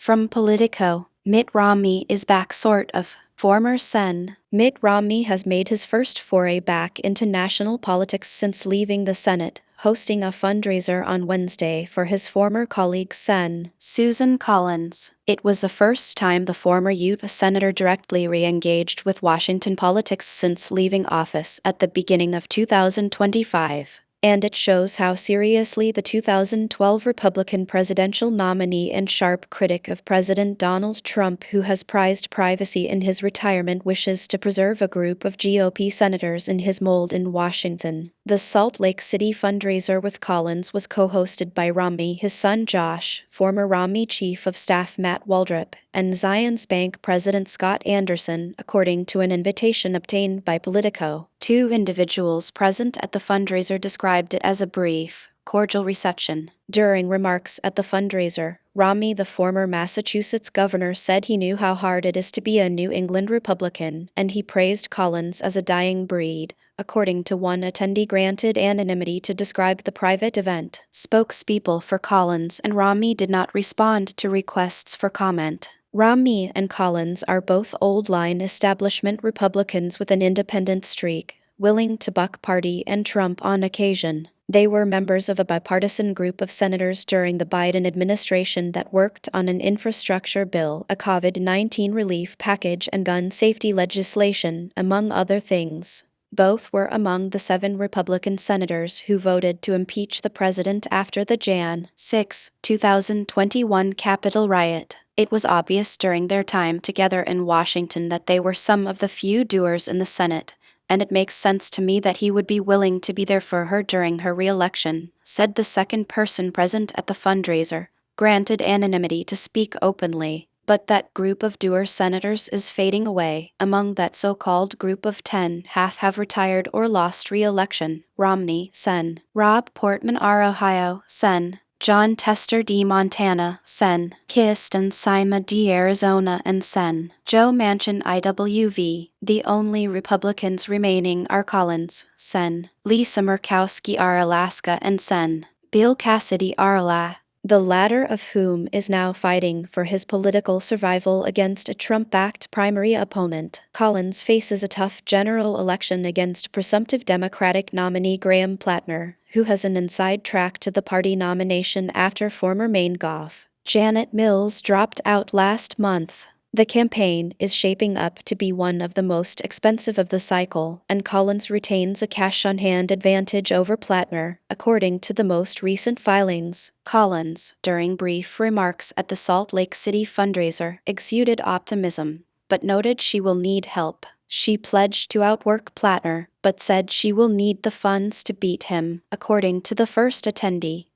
From Politico, Mitt Romney is back sort of. Former Sen. Mitt Romney has made his first foray back into national politics since leaving the Senate, hosting a fundraiser on Wednesday for his former colleague Sen. Susan Collins. It was the first time the former U.S. Senator directly re-engaged with Washington politics since leaving office at the beginning of 2025. And it shows how seriously the 2012 Republican presidential nominee and sharp critic of President Donald Trump, who has prized privacy in his retirement, wishes to preserve a group of GOP senators in his mold in Washington. The Salt Lake City fundraiser with Collins was co-hosted by Romney, his son Josh, former Romney Chief of Staff Matt Waldrop, and Zions Bank President Scott Anderson, according to an invitation obtained by Politico. Two individuals present at the fundraiser described it as a brief, cordial reception. During remarks at the fundraiser, Romney, the former Massachusetts governor, said he knew how hard it is to be a New England Republican, and he praised Collins as a dying breed. According to one attendee granted anonymity to describe the private event, spokespeople for Collins and Romney did not respond to requests for comment. Romney and Collins are both old-line establishment Republicans with an independent streak, willing to buck party and Trump on occasion. They were members of a bipartisan group of senators during the Biden administration that worked on an infrastructure bill, a COVID-19 relief package, and gun safety legislation, among other things. Both were among the 7 Republican senators who voted to impeach the president after the Jan. 6, 2021 Capitol riot. It was obvious during their time together in Washington that they were some of the few doers in the Senate, and it makes sense to me that he would be willing to be there for her during her re-election, said the second person present at the fundraiser, granted anonymity to speak openly. But that group of doer senators is fading away. Among that so-called group of 10, half have retired or lost re-election. Romney, Sen. Rob Portman R. Ohio, Sen. John Tester D. Montana, Sen. Kirsten Sinema D. Arizona and Sen. Joe Manchin IWV. The only Republicans remaining are Collins, Sen. Lisa Murkowski R. Alaska and Sen. Bill Cassidy R. La. The latter of whom is now fighting for his political survival against a Trump-backed primary opponent. Collins faces a tough general election against presumptive Democratic nominee Graham Platner, who has an inside track to the party nomination after former Maine Gov. Janet Mills dropped out last month. The campaign is shaping up to be one of the most expensive of the cycle, and Collins retains a cash-on-hand advantage over Platner, according to the most recent filings. Collins, during brief remarks at the Salt Lake City fundraiser, exuded optimism, but noted she will need help. She pledged to outwork Platner, but said she will need the funds to beat him, according to the first attendee.